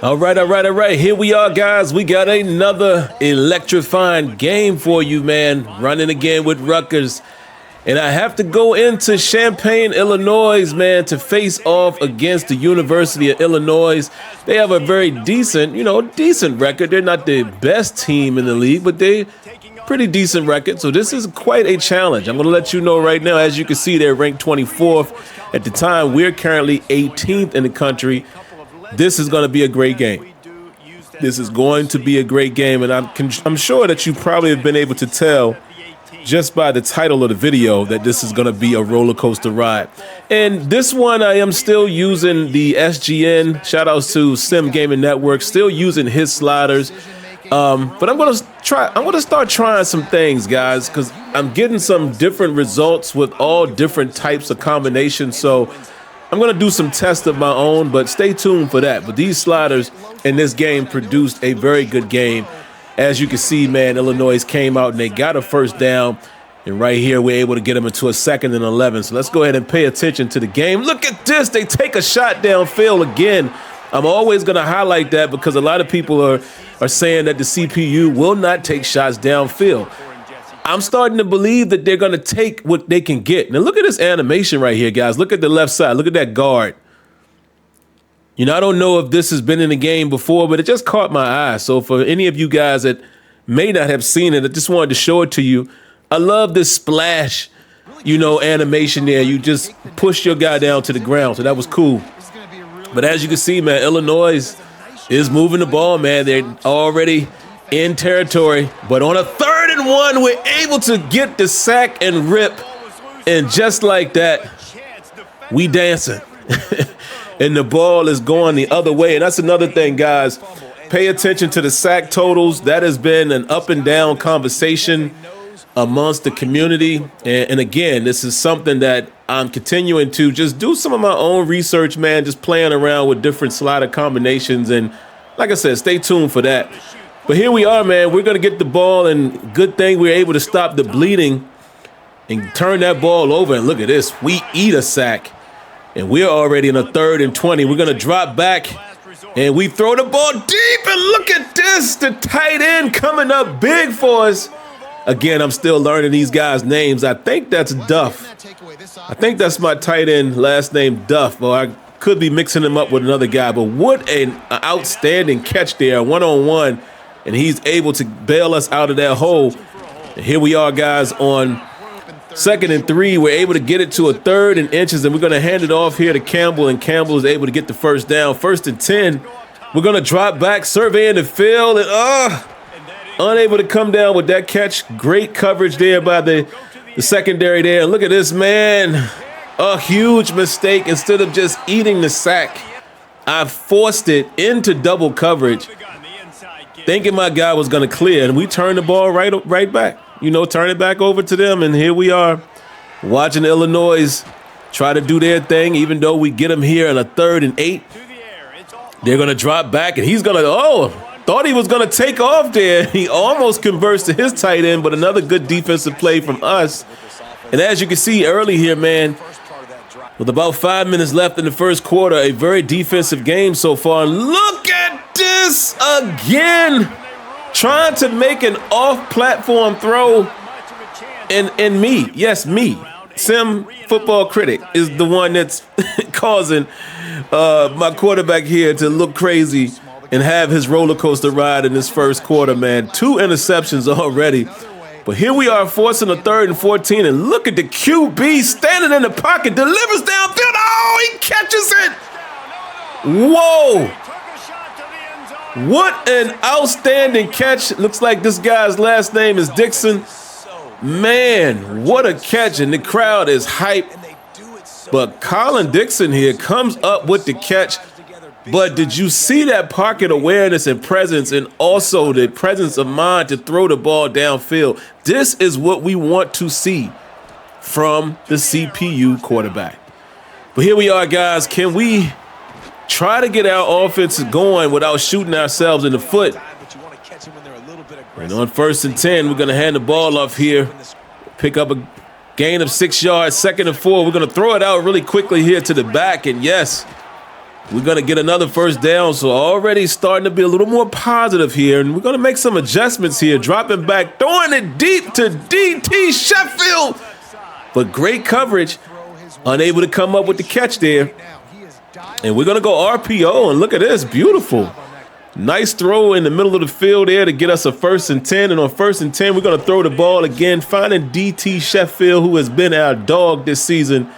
All right. Here we are, guys. We got another electrifying game for you, man. Running again with Rutgers. And I have to go into Champaign, Illinois, man, to face off against the University of Illinois. They have a very decent record. They're not the best team in the league, but they pretty decent record. So this is quite a challenge. I'm going to let you know right now, as you can see, they're ranked 24th. At the time, we're currently 18th in the country. This is going to be a great game. This is going to be a great game, and I'm sure that you probably have been able to tell just by the title of the video that this is going to be a roller coaster ride. And this one, I am still using the SGN. Shout outs to Sim Gaming Network. Still using his sliders. But I'm going to start trying some things, guys, because I'm getting some different results with all different types of combinations. So I'm going to do some tests of my own, but stay tuned for that. But these sliders in this game produced a very good game. As you can see, man, Illinois came out and they got a first down. And right here, we're able to get them into a 2nd and 11. So let's go ahead and pay attention to the game. Look at this. They take a shot downfield again. I'm always going to highlight that because a lot of people are saying that the CPU will not take shots downfield. I'm starting to believe that they're going to take what they can get. Now, look at this animation right here, guys. Look at the left side. Look at that guard. You know, I don't know if this has been in the game before, but it just caught my eye. So for any of you guys that may not have seen it, I just wanted to show it to you. I love this splash, animation there. You just push your guy down to the ground. So that was cool. But as you can see, man, Illinois is moving the ball, man. They're already in territory. But on a 3rd and 1, we're able to get the sack and rip. And just like that, we dancing. And the ball is going the other way. And that's another thing, guys. Pay attention to the sack totals. That has been an up and down conversation amongst the community. And again, this is something that I'm continuing to just do some of my own research, man, just playing around with different slider combinations. And like I said, stay tuned for that. But here we are, man. We're going to get the ball, and good thing we're able to stop the bleeding and turn that ball over. And look at this. We eat a sack, and we're already in a 3rd and 20. We're going to drop back, and we throw the ball deep. And look at this. The tight end coming up big for us. Again, I'm still learning these guys' names. I think that's Duff. I think that's my tight end, last name Duff. Well, I could be mixing him up with another guy. But what an outstanding catch there, one-on-one. And he's able to bail us out of that hole. And here we are, guys, on 2nd and 3. We're able to get it to a 3rd and inches, and we're going to hand it off here to Campbell, and Campbell is able to get the first down. 1st and 10. We're going to drop back, surveying the field, and unable to come down with that catch. Great coverage there by the secondary there. And look at this, man. A huge mistake. Instead of just eating the sack, I forced it into double coverage, thinking my guy was going to clear, and we turned the ball right back. Turn it back over to them, and here we are watching Illinois try to do their thing, even though we get them here in a 3rd and 8. They're going to drop back, and he's going to, thought he was going to take off there. He almost converts to his tight end, but another good defensive play from us. And as you can see early here, man, with about 5 minutes left in the first quarter, a very defensive game so far. Look at this again. Trying to make an off-platform throw. And me, yes, me, SimFBallCritic, is the one that's causing my quarterback here to look crazy and have his roller coaster ride in this first quarter, man. 2 interceptions already. But here we are forcing a 3rd and 14, and look at the QB standing in the pocket, delivers downfield. Oh, he catches it. Whoa. What an outstanding catch. Looks like this guy's last name is Dixon. Man, what a catch, and the crowd is hyped. But Colin Dixon here comes up with the catch. But did you see that pocket awareness and presence, and also the presence of mind to throw the ball downfield? This is what we want to see from the CPU quarterback. But here we are, guys. Can we try to get our offense going without shooting ourselves in the foot? And on 1st and 10, we're going to hand the ball off here. Pick up a gain of 6 yards, 2nd and 4. We're going to throw it out really quickly here to the back. And yes, We're going to get another first down, so already starting to be a little more positive here, and we're going to make some adjustments here. Dropping back, throwing it deep to DT Sheffield, but great coverage, unable to come up with the catch there. And we're going to go RPO, and look at this, beautiful. Nice throw in the middle of the field there to get us a 1st and 10, and on 1st and 10, we're going to throw the ball again, finding DT Sheffield, who has been our dog this season.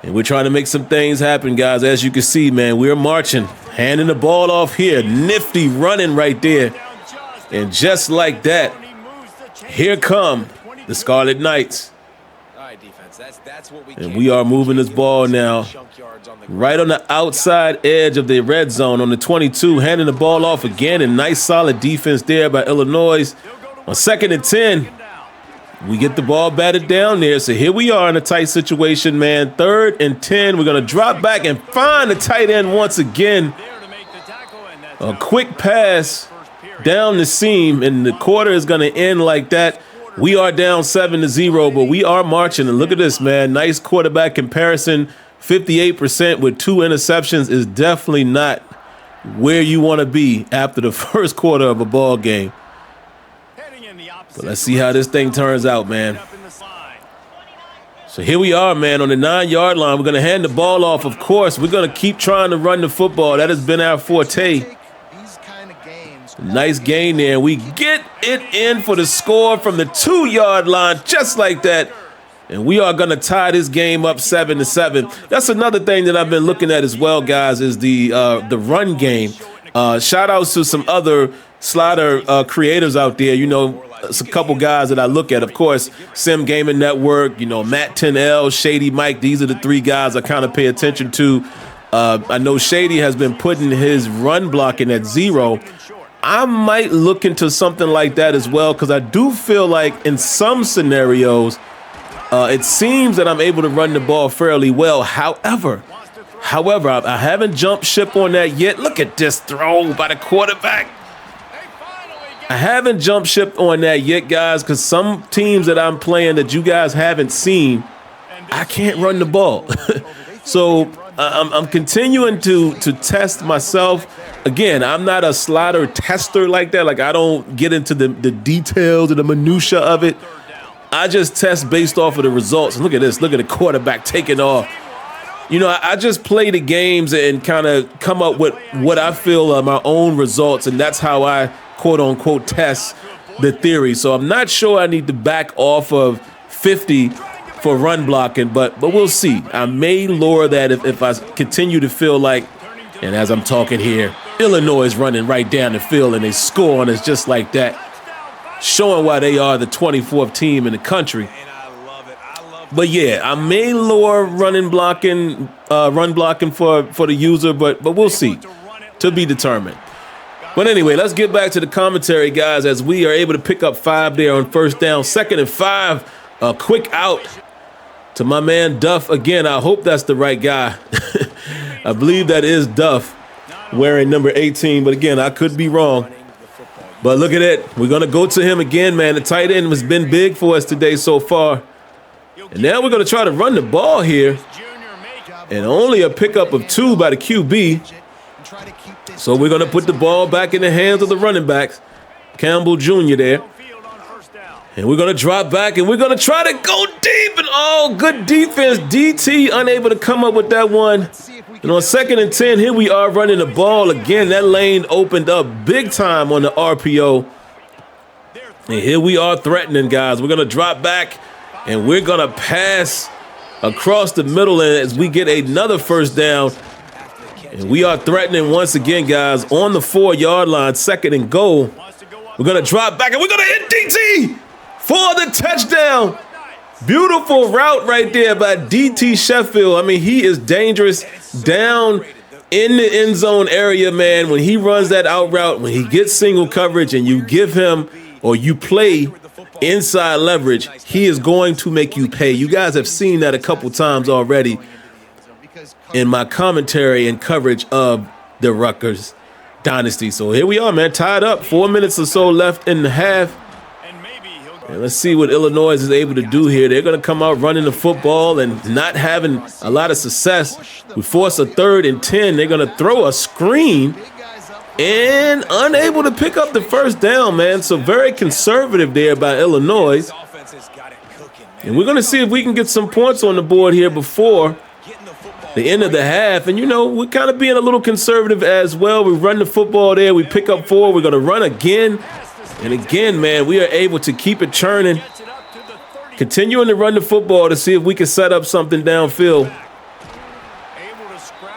And we're trying to make some things happen, guys. As you can see, man, we're marching, handing the ball off here. Nifty running right there. And just like that, here come the Scarlet Knights. And we are moving this ball now right on the outside edge of the red zone on the 22, handing the ball off again. And nice solid defense there by Illinois. On 2nd and 10. We get the ball batted down there, so here we are in a tight situation, man. 3rd and 10, we're going to drop back and find the tight end once again. A quick pass down the seam, and the quarter is going to end like that. We are down 7-0, but we are marching, and look at this, man. Nice quarterback comparison. 58% with 2 interceptions is definitely not where you want to be after the first quarter of a ball game. But let's see how this thing turns out, man. So here we are, man, on the 9-yard line. We're going to hand the ball off, of course. We're going to keep trying to run the football. That has been our forte. Nice gain there. We get it in for the score from the 2-yard line, just like that. And we are going to tie this game up 7-7. That's another thing that I've been looking at as well, guys, is the run game. Shout outs to some other slider creators out there. You know, it's a couple guys that I look at. Of course, Sim Gaming Network, you know, Matt 10L, Shady Mike. These are the 3 guys I kind of pay attention to. I know Shady has been putting his run blocking at 0. I might look into something like that as well, because I do feel like in some scenarios, it seems that I'm able to run the ball fairly well. However, I haven't jumped ship on that yet. Look at this throw by the quarterback. I haven't jumped ship on that yet, guys, because some teams that I'm playing that you guys haven't seen, I can't run the ball. So I'm continuing to test myself. Again, I'm not a slider tester like that. Like, I don't get into the details and the minutia of it. I just test based off of the results. And look at this. Look at the quarterback taking off. You know, I just play the games and kind of come up with what I feel are my own results, and that's how I quote-unquote test the theory. So I'm not sure I need to back off of 50 for run blocking, but we'll see. I may lower that if I continue to feel like, and as I'm talking here, Illinois is running right down the field and they score on us just like that, showing why they are the 24th team in the country. But yeah, I may lower run blocking for the user, but we'll see. To be determined. But anyway, let's get back to the commentary, guys, as we are able to pick up 5 there on 1st down. 2nd and 5, a quick out to my man Duff. Again, I hope that's the right guy. I believe that is Duff wearing number 18, but again, I could be wrong. But look at it. We're going to go to him again, man. The tight end has been big for us today so far. And now we're going to try to run the ball here. And only a pickup of 2 by the QB. So we're going to put the ball back in the hands of the running backs. Campbell Jr. there. And we're going to drop back and we're going to try to go deep. And oh, good defense. DT unable to come up with that one. And on 2nd and 10, here we are running the ball again. That lane opened up big time on the RPO. And here we are threatening, guys. We're going to drop back and we're going to pass across the middle as we get another 1st down. And we are threatening once again, guys, on the 4-yard line, 2nd and goal. We're going to drop back and we're going to hit DT for the touchdown. Beautiful route right there by DT Sheffield. I mean, he is dangerous down in the end zone area, man. When he runs that out route, when he gets single coverage and you give him or you play inside leverage, he is going to make you pay. You guys have seen that a couple times already in my commentary and coverage of the Rutgers Dynasty. So here we are, man, tied up. 4 minutes or so left in the half. And let's see what Illinois is able to do here. They're going to come out running the football and not having a lot of success. We force a 3rd and 10. They're going to throw a screen and unable to pick up the first down, man. So very conservative there by Illinois. And we're going to see if we can get some points on the board here before the end of the half. And, you know, we're kind of being a little conservative as well. We run the football there. We pick up 4. We're going to run again. And again, man, we are able to keep it churning, continuing to run the football to see if we can set up something downfield.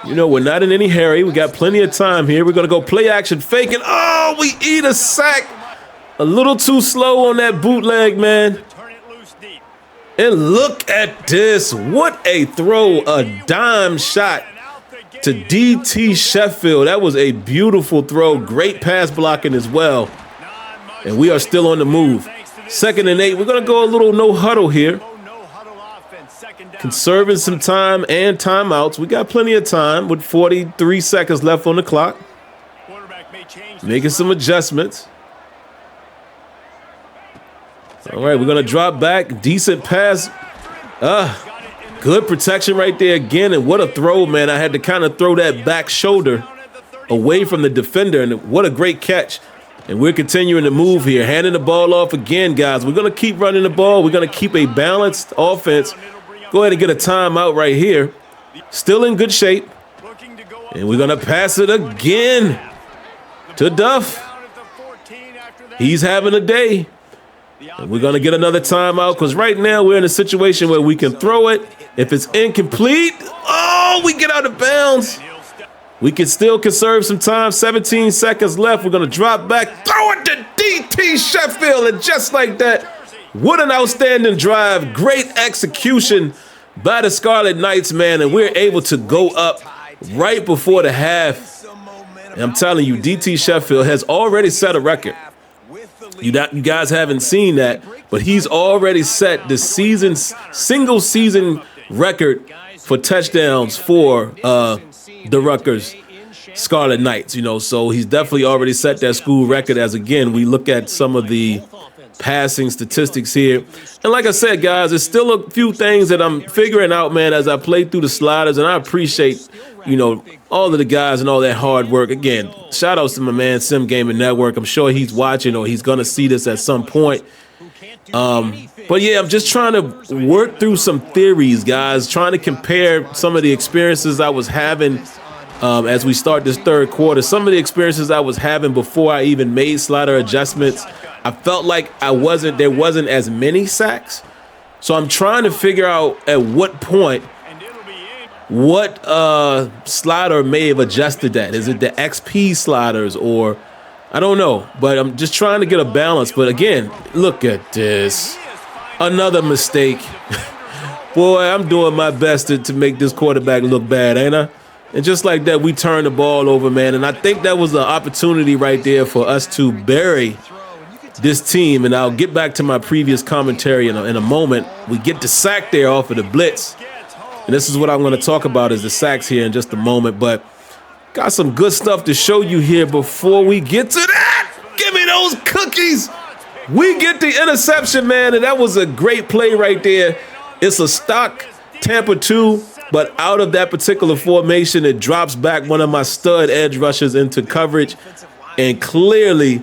You know, we're not in any hurry. We got plenty of time here. We're going to go play action fake. And, oh, we eat a sack. A little too slow on that bootleg, man. And look at this. What a throw, a dime shot to DT Sheffield. That was a beautiful throw. Great pass blocking as well. And we are still on the move. 2nd and 8. We're going to go a little no huddle here. Conserving some time and timeouts. We got plenty of time with 43 seconds left on the clock. Making some adjustments. All right, we're going to drop back. Decent pass. Good protection right there again. And what a throw, man. I had to kind of throw that back shoulder away from the defender. And what a great catch. And we're continuing to move here, handing the ball off again, guys. We're going to keep running the ball. We're going to keep a balanced offense. Go ahead and get a timeout right here. Still in good shape. And we're going to pass it again to Duff. He's having a day. And we're going to get another timeout because right now we're in a situation where we can throw it. If it's incomplete, oh, we get out of bounds. We can still conserve some time. 17 seconds left. We're going to drop back. Throw it to DT Sheffield. And just like that, what an outstanding drive. Great execution by the Scarlet Knights, man. And we're able to go up right before the half. And I'm telling you, DT Sheffield has already set a record. You guys haven't seen that, but he's already set the single season record for touchdowns for the Rutgers Scarlet Knights, you know, so he's definitely already set that school record as, again, we look at some of the passing statistics here. And like I said, guys, there's still a few things that I'm figuring out, man, as I play through the sliders, and I appreciate, you know, all of the guys and all that hard work. Again, shout outs to my man, Sim Gaming Network. I'm sure he's watching or he's going to see this at some point. But yeah, I'm just trying to work through some theories, guys, trying to compare some of the experiences I was having as we start this third quarter. Some of the experiences I was having before I even made slider adjustments, I felt like there wasn't as many sacks. So I'm trying to figure out at what point, what slider may have adjusted that. Is it the XP sliders or I don't know, but I'm just trying to get a balance. But again, look at this. Another mistake. Boy, I'm doing my best to make this quarterback look bad, ain't I? And just like that, we turn the ball over, man. And I think that was an opportunity right there for us to bury this team. And I'll get back to my previous commentary in a moment. We get the sack there off of the blitz. And this is what I'm going to talk about is the sacks here in just a moment. But got some good stuff to show you here before we get to that. Give me those cookies. We get the interception, man, and that was a great play right there. It's a stock Tampa 2, but out of that particular formation, it drops back one of my stud edge rushers into coverage, and clearly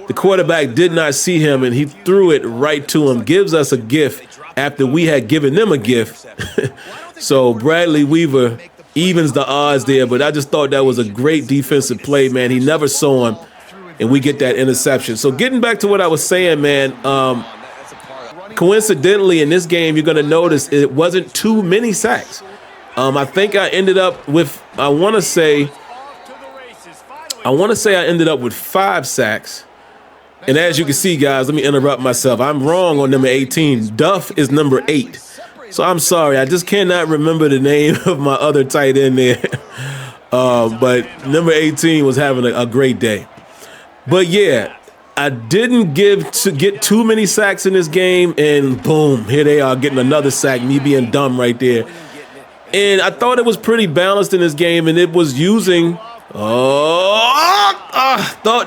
the quarterback did not see him, and he threw it right to him. Gives us a gift after we had given them a gift. So Bradley Weaver evens the odds there, but I just thought that was a great defensive play, man. He never saw him, and we get that interception. So getting back to what I was saying, man, coincidentally in this game, you're going to notice it wasn't too many sacks. I think I ended up with, I want to say I ended up with 5 sacks. And as you can see, guys, let me interrupt myself. I'm wrong on number 18. Duff is number 8. So I'm sorry. I just cannot remember the name of my other tight end there. But number 18 was having a great day. But yeah, I didn't get too many sacks in this game, and boom, here they are getting another sack, me being dumb right there. And I thought it was pretty balanced in this game, and it was using, thought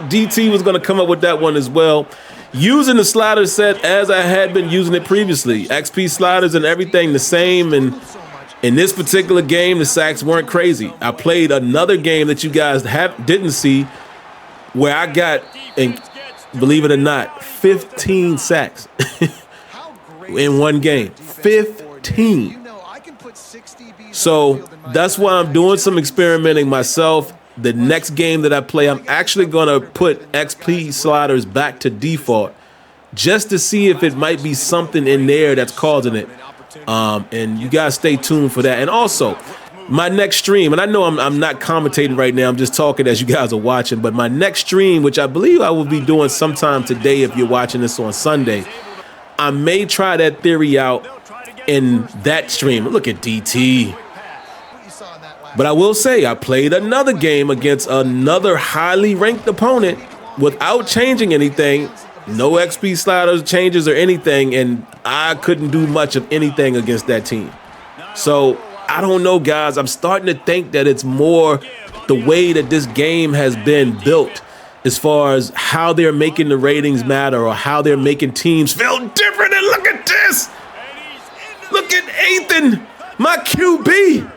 DT was going to come up with that one as well. using the slider set as I had been using it previously. XP sliders and everything the same. And in this particular game, the sacks weren't crazy. I played another game that you guys didn't see where I got, and believe it or not, 15 sacks in one game. 15. So that's why I'm doing some experimenting myself. The next game that I play, I'm actually going to put XP sliders back to default just to see if it might be something in there that's causing it. And you guys stay tuned for that. And also, my next stream, and I know I'm not commentating right now, I'm just talking as you guys are watching, but my next stream, which I believe I will be doing sometime today if you're watching this on Sunday, I may try that theory out in that stream. Look at DT. But I will say I played another game against another highly ranked opponent without changing anything. No XP sliders changes or anything, and I couldn't do much of anything against that team. So I don't know, guys. I'm starting to think that it's more the way that this game has been built as far as how they're making the ratings matter or how they're making teams feel different. And look at this. Look at Athan, my QB.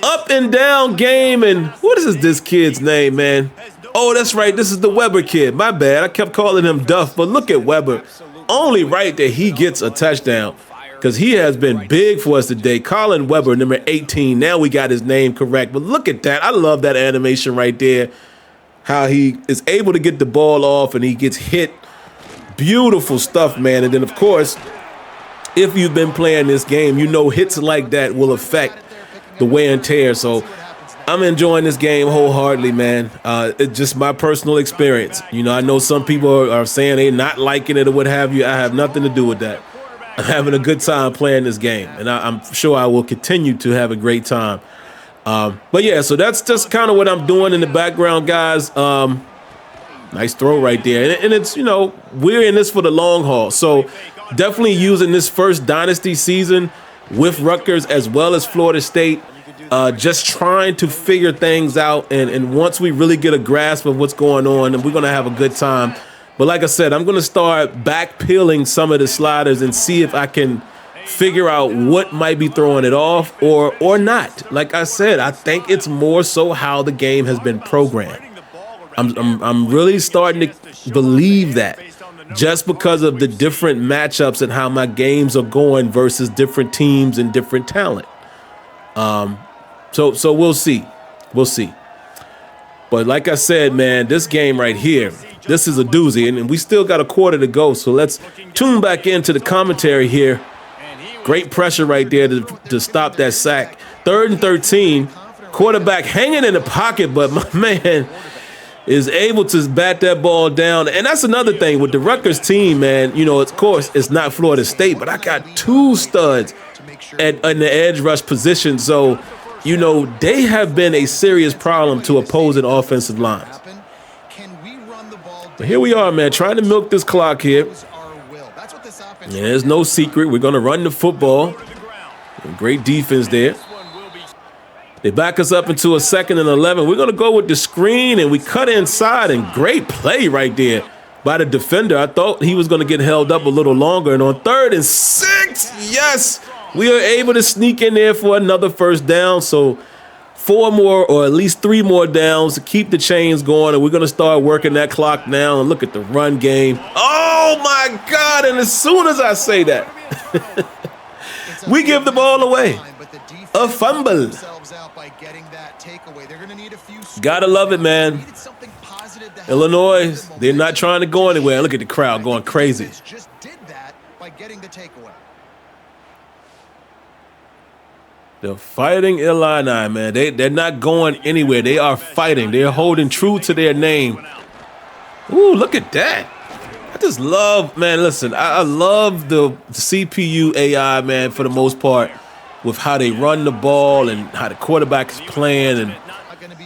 Up and down game. And what is this kid's name, man? Oh, that's right. This is the Weber kid. My bad. I kept calling him Duff, but look at Weber. Only right that he gets a touchdown because he has been big for us today. Colin Weber, number 18. Now we got his name correct. But look at that. I love that animation right there. How he is able to get the ball off and he gets hit. Beautiful stuff, man. And then, of course, if you've been playing this game, you know hits like that will affect the wear and tear. So I'm enjoying this game wholeheartedly, man. It's just my personal experience. You know, I know some people are saying they're not liking it or what have you. I have nothing to do with that. I'm having a good time playing this game, and I'm sure I will continue to have a great time. But yeah, so that's just kind of what I'm doing in the background, guys. Nice throw right there. And it's, you know, we're in this for the long haul. So definitely using this first Dynasty season with Rutgers as well as Florida State, just trying to figure things out. And once we really get a grasp of what's going on, and we're going to have a good time. But like I said, I'm going to start back peeling some of the sliders and see if I can figure out what might be throwing it off or not. Like I said, I think it's more so how the game has been programmed. I'm really starting to believe that just because of the different matchups and how my games are going versus different teams and different talent. So we'll see. We'll see. But like I said, man, this game right here, this is a doozy, and we still got a quarter to go. So let's tune back into the commentary here. Great pressure right there to stop that sack. 3rd and 13, quarterback hanging in the pocket, but my man is able to bat that ball down. And that's another thing with the Rutgers team, man. You know, of course, it's not Florida State, but I got 2 studs in the edge rush position. So, you know, they have been a serious problem to opposing offensive lines. But here we are, man, trying to milk this clock here. And there's no secret. We're going to run the football. Great defense there. They back us up into a 2nd and 11. We're going to go with the screen, and we cut inside, and great play right there by the defender. I thought he was going to get held up a little longer. And on 3rd and 6, yes, we are able to sneak in there for another first down. So 4 more or at least 3 more downs to keep the chains going, and we're going to start working that clock now. And look at the run game. Oh, my God, and as soon as I say that, we give the ball away. A fumble. Gotta love it, man. Illinois, they're not trying to go anywhere. Look at the crowd going crazy. They're fighting Illini, man. They're not going anywhere. They are fighting. They're holding true to their name. Ooh, look at that. I just love, man, listen, I love the CPU AI, man, for the most part, with how they run the ball and how the quarterback is playing and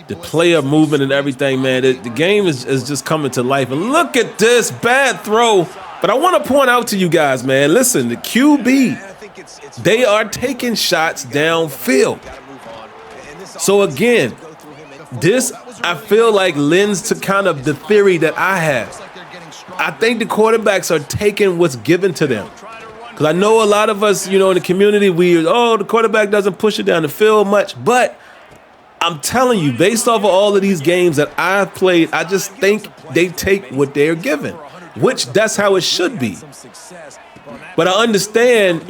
the player movement and everything, man. The game is just coming to life. And look at this bad throw. But I want to point out to you guys, man, listen, the QB, they are taking shots downfield. So again, this I feel like lends to kind of the theory that I have. I think the quarterbacks are taking what's given to them. Because I know a lot of us, in the community, the quarterback doesn't push it down the field much. But I'm telling you, based off of all of these games that I've played, I just think they take what they're given, which that's how it should be. But I understand,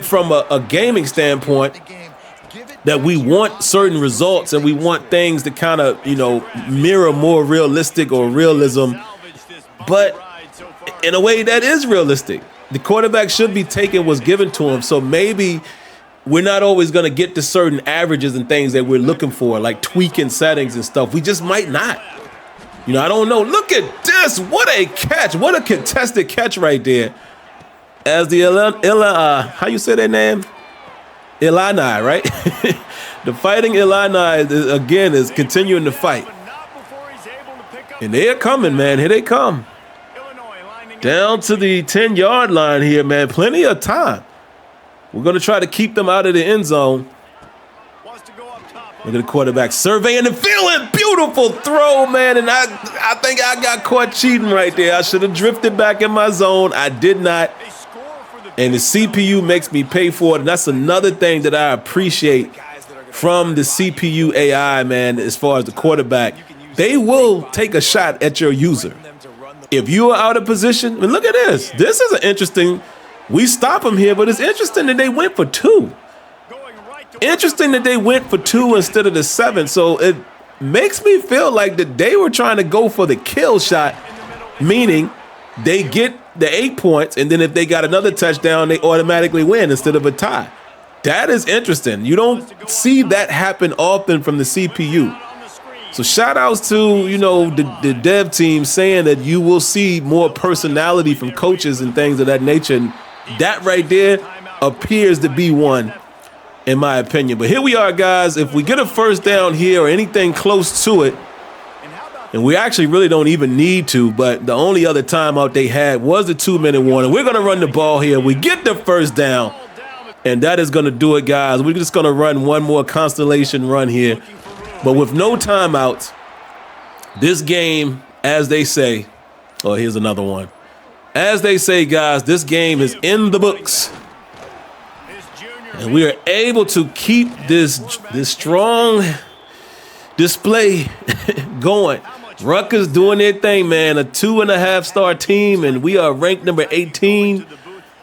from a gaming standpoint, that we want certain results and we want things to kind of, mirror more realistic or realism. But in a way that is realistic. The quarterback should be taking what's given to him. So maybe we're not always going to get to certain averages and things that we're looking for, like tweaking settings and stuff. We just might not. I don't know. Look at this. What a catch. What a contested catch right there. As the how you say that name? Illini, right? The Fighting Illini, again, is continuing to fight. And they're coming, man. Here they come. Down to the 10-yard line here, man. Plenty of time. We're going to try to keep them out of the end zone. Look at the quarterback surveying the field. And beautiful throw, man. And I think I got caught cheating right there. I should have drifted back in my zone. I did not. And the CPU makes me pay for it. And that's another thing that I appreciate from the CPU AI, man, as far as the quarterback. They will take a shot at your user. If you are out of position, and look at this. This is an interesting, we stop them here, but it's interesting that they went for 2. Interesting that they went for 2 instead of the 7. So it makes me feel like that they were trying to go for the kill shot, meaning they get the 8 points, and then if they got another touchdown, they automatically win instead of a tie. That is interesting. You don't see that happen often from the CPU. So shout outs to, the dev team saying that you will see more personality from coaches and things of that nature. And that right there appears to be one, in my opinion. But here we are, guys. If we get a first down here or anything close to it, and we actually really don't even need to, but the only other timeout they had was the 2-minute warning. We're going to run the ball here. We get the first down, and that is going to do it, guys. We're just going to run one more constellation run here. But with no timeouts, this game, as they say, here's another one. As they say, guys, this game is in the books. And we are able to keep this strong display going. Rutgers doing their thing, man. A 2.5-star team, and we are ranked number 18.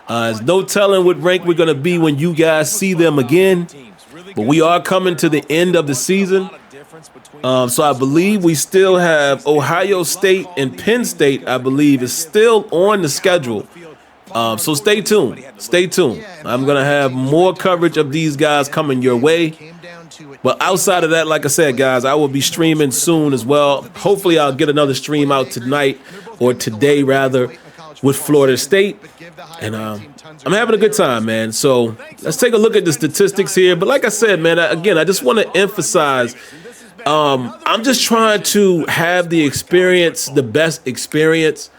There's no telling what rank we're going to be when you guys see them again. But we are coming to the end of the season. So I believe we still have Ohio State and Penn State, I believe, is still on the schedule. So stay tuned. Stay tuned. I'm going to have more coverage of these guys coming your way. But outside of that, like I said, guys, I will be streaming soon as well. Hopefully I'll get another stream out tonight, or today rather, with Florida State. And I'm having a good time, man. So let's take a look at the statistics here. But like I said, man, again, I just want to emphasize, I'm just trying to have the experience, the best experience.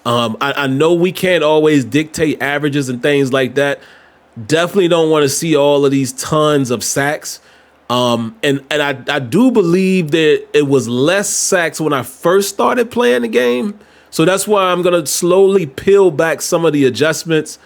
I know we can't always dictate averages and things like that. Definitely don't want to see all of these tons of sacks. And I do believe that it was less sacks when I first started playing the game. So that's why I'm going to slowly peel back some of the adjustments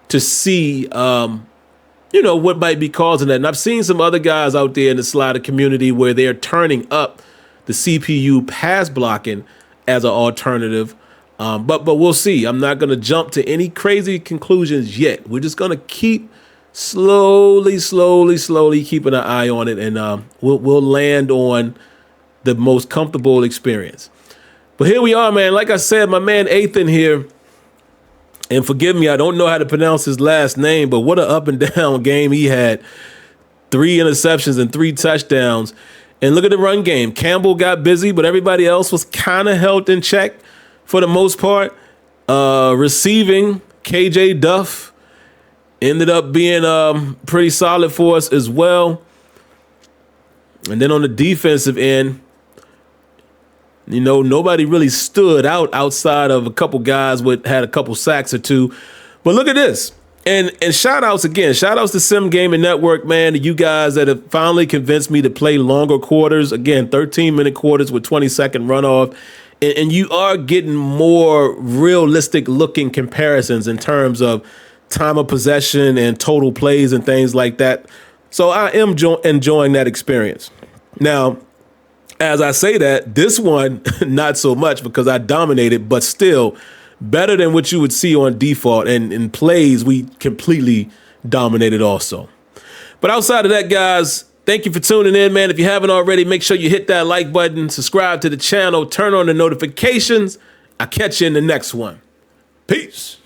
to see, what might be causing that. And I've seen some other guys out there in the slider community where they're turning up the CPU pass blocking as an alternative. But we'll see. I'm not going to jump to any crazy conclusions yet. We're just going to keep slowly keeping an eye on it, and we'll land on the most comfortable experience. But here we are, man. Like I said, my man Athan here, and forgive me, I don't know how to pronounce his last name, but what an up and down game he had. 3 interceptions and 3 touchdowns. And look at the run game. Campbell got busy, but everybody else was kind of held in check for the most part. Receiving, KJ Duff ended up being pretty solid for us as well. And then on the defensive end, nobody really stood out outside of a couple guys had a couple sacks or 2. But look at this. And shout outs again. Shout outs to Sim Gaming Network, man. To you guys that have finally convinced me to play longer quarters. Again, 13-minute quarters with 20-second runoff. And you are getting more realistic looking comparisons in terms of time of possession and total plays and things like that. So I am enjoying that experience. Now, as I say that, this one, not so much because I dominated, but still better than what you would see on default. And in plays, we completely dominated also. But outside of that, guys, thank you for tuning in, man. If you haven't already, make sure you hit that like button, subscribe to the channel, turn on the notifications. I'll catch you in the next one. Peace.